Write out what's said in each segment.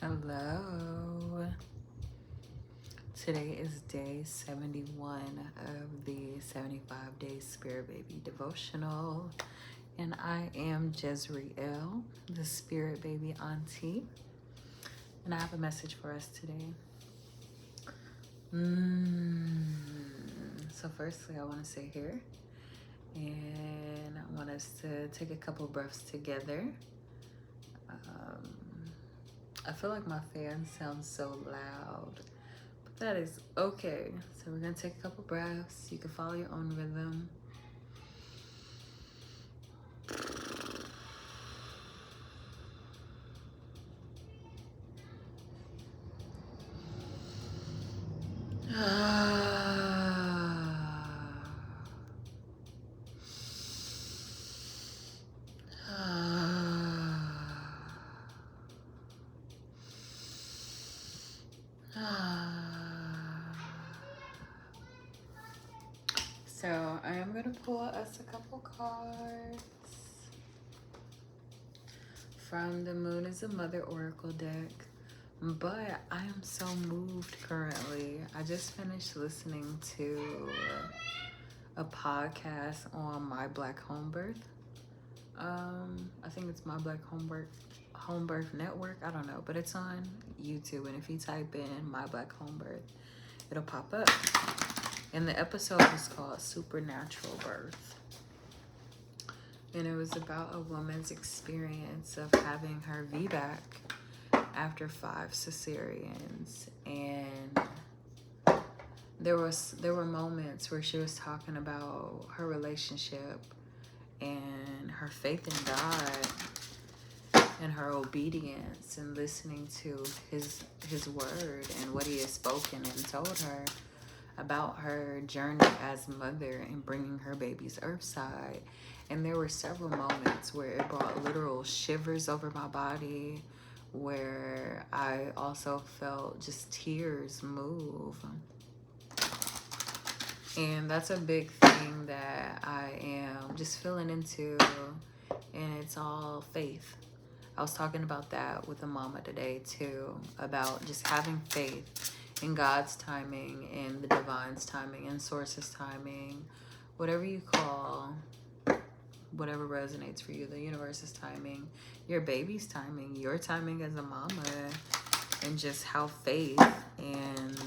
Hello. Today is day 71 of the 75-day Spirit Baby Devotional. And I am Jezreel, the Spirit Baby Auntie. And I have a message for us today. So firstly, I want to say here. And I want us to take a couple breaths together. I feel like my fan sounds so loud, but that is okay. So we're gonna take a couple breaths. You can follow your own rhythm. So I am gonna pull us a couple cards from the Moon is a Mother Oracle deck. But I am so moved currently. I just finished listening to a podcast on My Black Home Birth. I think it's My Black Home Birth Network. I don't know, but it's on YouTube. And if you type in My Black Home Birth, it'll pop up. And the episode was called Supernatural Birth. And it was about a woman's experience of having her VBAC after 5 cesareans. And there were moments where she was talking about her relationship and her faith in God and her obedience and listening to his word and what he has spoken and told her about her journey as mother and bringing her babies earthside. And there were several moments where it brought literal shivers over my body, where I also felt just tears move. And that's a big thing that I am just feeling into, and it's all faith. I was talking about that with a mama today too, about just having faith in God's timing and the divine's timing and source's timing, whatever you call, whatever resonates for you, the universe's timing, your baby's timing, your timing as a mama, and just how faith and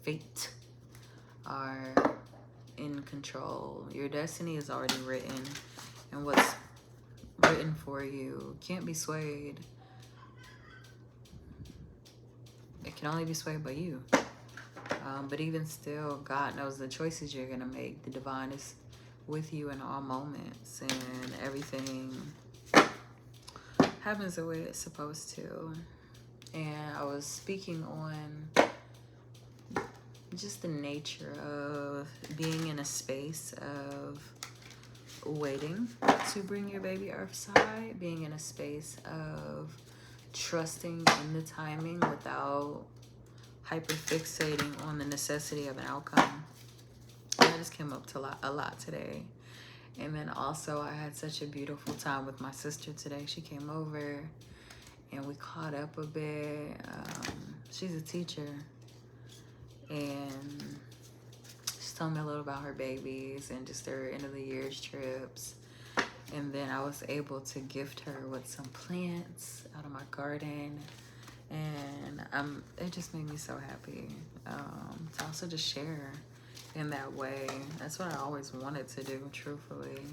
fate are in control. Your destiny is already written, and what's written for you can't be swayed. It can only be swayed by you. But even still, God knows the choices you're going to make. The divine is with you in all moments, and everything happens the way it's supposed to. And I was speaking on just the nature of being in a space of waiting to bring your baby earthside, being in a space of trusting in the timing without hyperfixating on the necessity of an outcome. That just came up to a lot today. And then also I had such a beautiful time with my sister today. She came over and we caught up a bit. She's a teacher, and she told me a little about her babies and just their end of the year's trips. And then I was able to gift her with some plants out of my garden. And it just made me so happy to also just share in that way. That's what I always wanted to do, truthfully.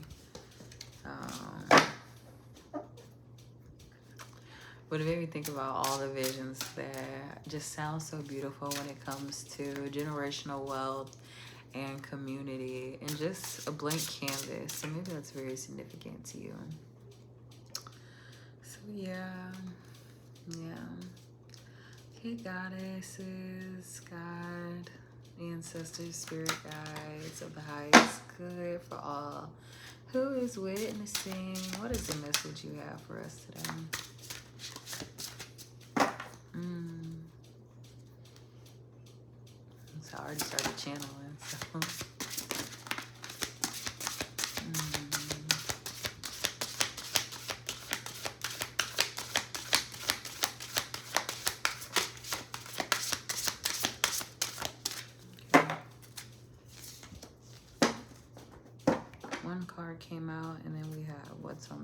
But it made me think about all the visions that just sound so beautiful when it comes to generational wealth and community and just a blank canvas. So maybe that's very significant to you. So yeah. Okay, goddesses, God, ancestors, spirit guides of the highest good for all who is witnessing. What is the message you have for us today? So I already started channeling, so.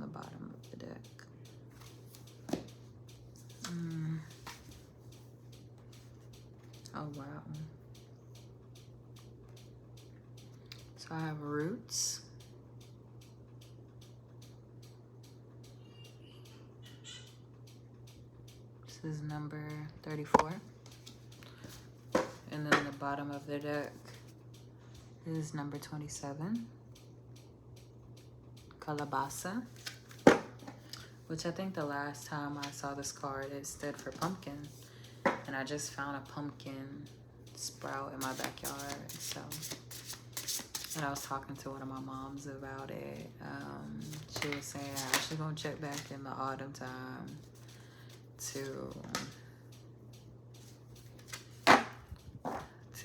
the bottom of the deck? Oh, wow. So I have roots. This is number 34. And then the bottom of the deck is number 27. Calabasa. Which I think the last time I saw this card, it stood for pumpkin. And I just found a pumpkin sprout in my backyard. So, and I was talking to one of my moms about it. She was saying she's gonna check back in the autumn time to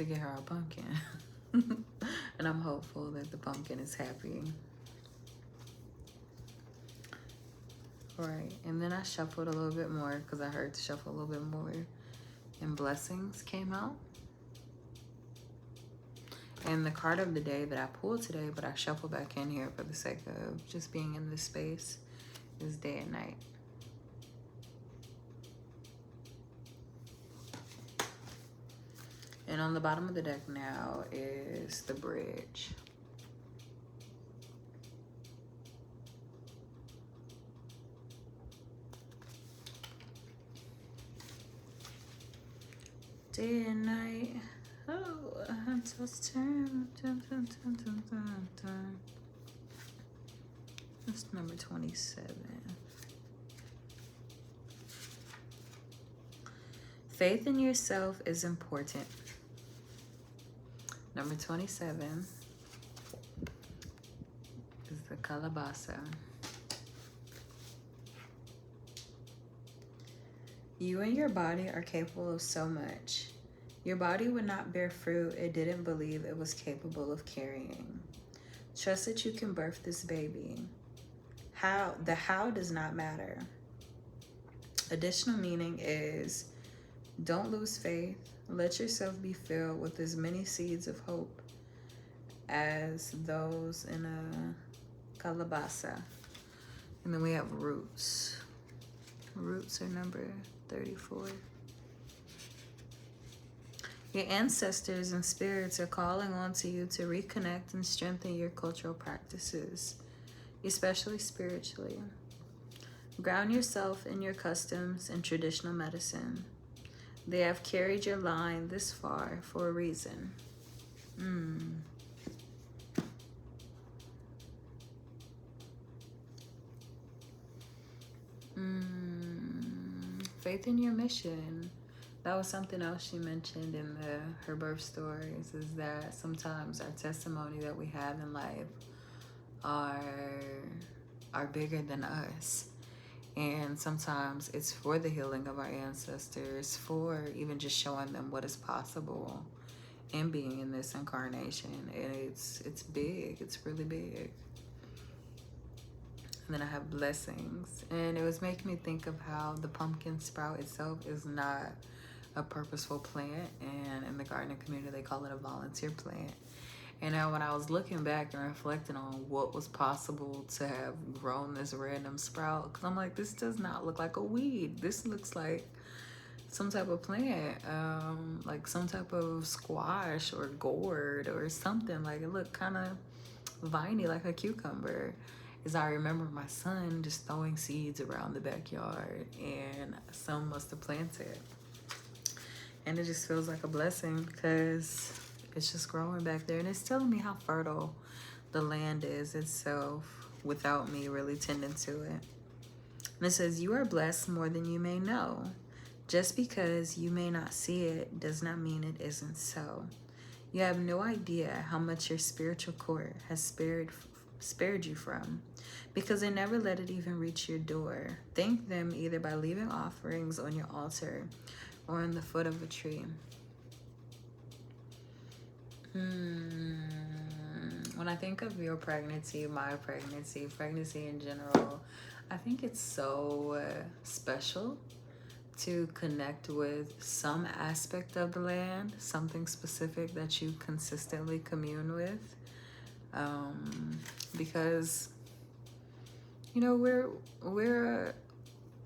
get her a pumpkin. And I'm hopeful that the pumpkin is happy. Alright, and then I shuffled a little bit more because I heard to shuffle a little bit more. And blessings came out. And the card of the day that I pulled today, but I shuffled back in here for the sake of just being in this space, is day and night. And on the bottom of the deck now is the bridge. Day and night. Oh, just turn. That's number 27. Faith in yourself is important. Number 27 is the Calabasa. You and your body are capable of so much. Your body would not bear fruit it didn't believe it was capable of carrying. Trust that you can birth this baby. The how does not matter. Additional meaning is don't lose faith. Let yourself be filled with as many seeds of hope as those in a calabasa. And then we have roots. Roots are number 34. Your ancestors and spirits are calling on to you to reconnect and strengthen your cultural practices, especially spiritually. Ground yourself in your customs and traditional medicine. They have carried your line this far for a reason. Faith in your mission. That was something else she mentioned in her birth stories, is that sometimes our testimony that we have in life are bigger than us. And sometimes it's for the healing of our ancestors, for even just showing them what is possible in being in this incarnation. And it's big. It's really big. And then I have blessings. And it was making me think of how the pumpkin sprout itself is not a purposeful plant. And in the gardening community, they call it a volunteer plant. And now when I was looking back and reflecting on what was possible to have grown this random sprout, because I'm like, this does not look like a weed. This looks like some type of plant, like some type of squash or gourd or something. Like it looked kind of viney, like a cucumber. As I remember my son just throwing seeds around the backyard, and some must have planted. And it just feels like a blessing because it's just growing back there. And it's telling me how fertile the land is itself without me really tending to it. And it says, you are blessed more than you may know. Just because you may not see it does not mean it isn't so. You have no idea how much your spiritual court has spared you from, because they never let it even reach your door. Thank them either by leaving offerings on your altar or on the foot of a tree. When I think of your pregnancy, my pregnancy in general, I think it's so special to connect with some aspect of the land, something specific that you consistently commune with. Because, we're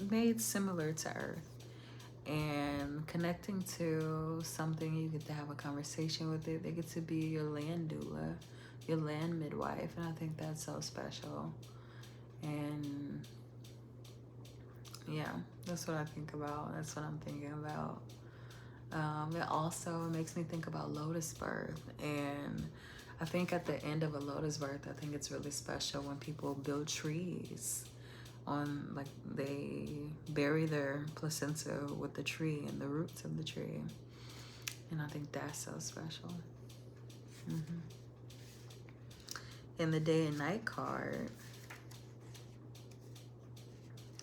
made similar to Earth. And connecting to something, you get to have a conversation with it. They get to be your land doula, your land midwife, and I think that's so special. And yeah, that's what I think about. That's what I'm thinking about. It also makes me think about lotus birth, and I think at the end of a lotus birth, I think it's really special when people build trees on, like, they bury their placenta with the tree and the roots of the tree, and I think that's so special. In the day and night card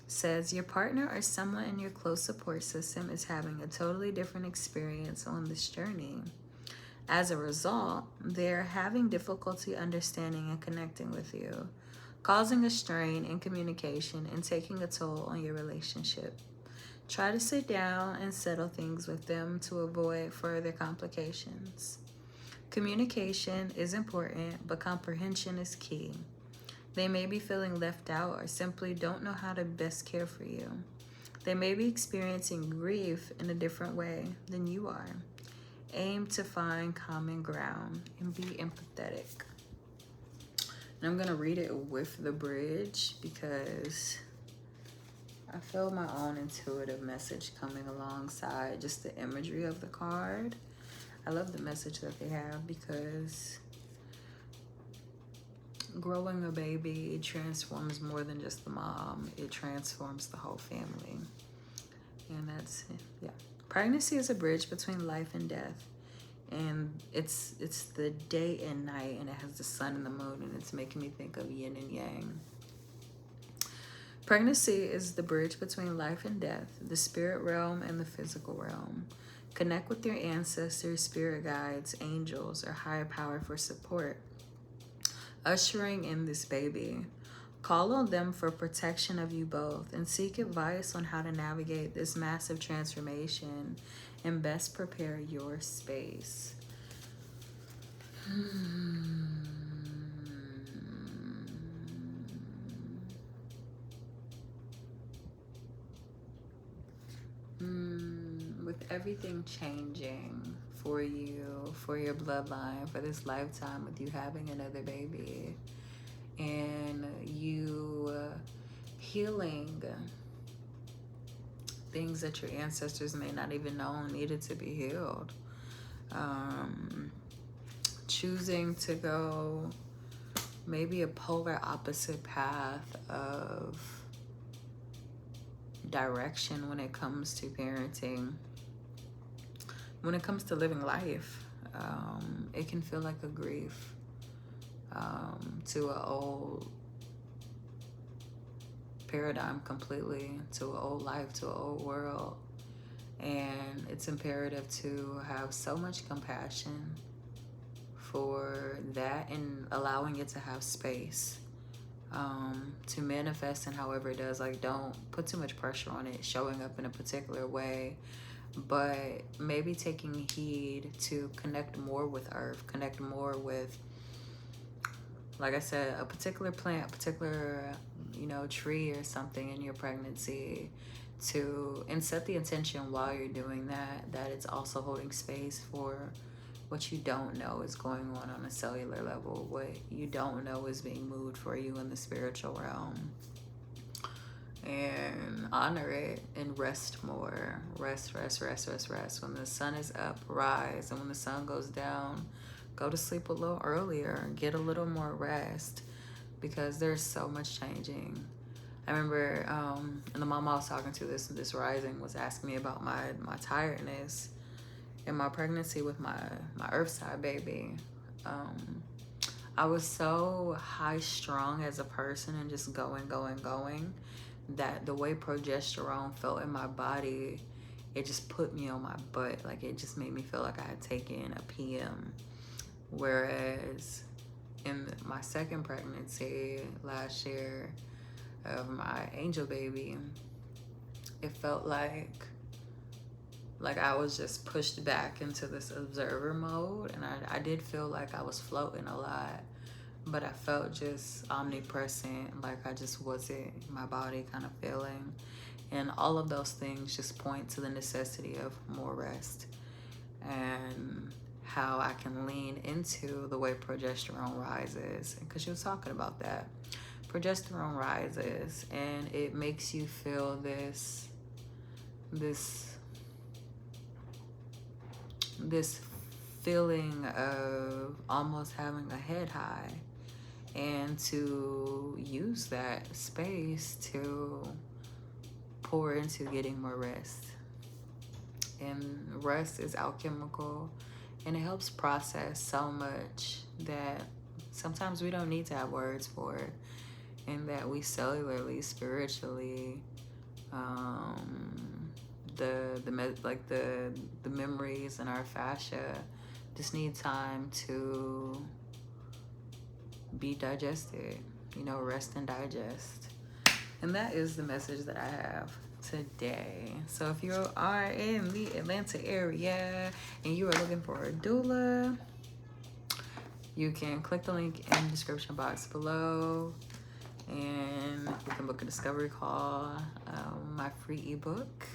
says your partner or someone in your close support system is having a totally different experience on this journey. As a result, they're having difficulty understanding and connecting with you, causing a strain in communication and taking a toll on your relationship. Try to sit down and settle things with them to avoid further complications. Communication is important, but comprehension is key. They may be feeling left out or simply don't know how to best care for you. They may be experiencing grief in a different way than you are. Aim to find common ground and be empathetic. And I'm going to read it with the bridge because I feel my own intuitive message coming alongside just the imagery of the card. I love the message that they have because growing a baby transforms more than just the mom. It transforms the whole family. And that's it. Yeah. Pregnancy is a bridge between life and death. And it's the day and night, and it has the sun and the moon, and it's making me think of yin and yang. Pregnancy is the bridge between life and death, the spirit realm and the physical realm. Connect with your ancestors, spirit guides, angels, or higher power for support. Ushering in this baby. Call on them for protection of you both and seek advice on how to navigate this massive transformation and best prepare your space. With everything changing for you, for your bloodline, for this lifetime, with you having another baby, and you healing things that your ancestors may not even know needed to be healed. Choosing to go maybe a polar opposite path of direction when it comes to parenting, when it comes to living life. It can feel like a grief to an old paradigm completely, to an old life, to an old world. And it's imperative to have so much compassion for that and allowing it to have space to manifest in however it does. Like, don't put too much pressure on it showing up in a particular way, but maybe taking heed to connect more with Earth, connect more with, like I said, a particular plant, a particular, tree or something in your pregnancy, and set the intention while you're doing that it's also holding space for what you don't know is going on a cellular level, what you don't know is being moved for you in the spiritual realm. And honor it and rest more. Rest. When the sun is up, rise. And when the sun goes down, go to sleep a little earlier. Get a little more rest, because there's so much changing. I remember, and the mom I was talking to this rising was asking me about my tiredness in my pregnancy with my Earthside baby. I was so high strung as a person and just going, that the way progesterone felt in my body, it just put me on my butt. Like, it just made me feel like I had taken a PM. Whereas in my second pregnancy last year of my angel baby, it felt like I was just pushed back into this observer mode, and I did feel like I was floating a lot, but I felt just omnipresent, like I just wasn't, my body kind of failing. And all of those things just point to the necessity of more rest and how I can lean into the way progesterone rises. Because she was talking about that. Progesterone rises and it makes you feel this feeling of almost having a head high, and to use that space to pour into getting more rest. And rest is alchemical, and it helps process so much that sometimes we don't need to have words for it, and that we cellularly, spiritually, the memories in our fascia just need time to be digested, rest and digest. And that is the message that I have today. So if you are in the Atlanta area and you are looking for a doula, you can click the link in the description box below and you can book a discovery call. My free ebook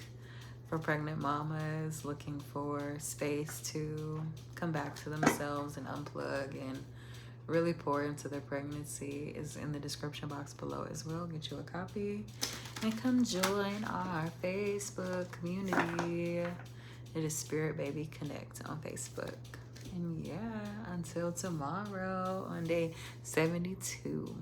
for pregnant mamas looking for space to come back to themselves and unplug and really pour into their pregnancy is in the description box below as well. Get you a copy and come join our Facebook community. It is Spirit Baby Connect on Facebook. And yeah, until tomorrow on day 72.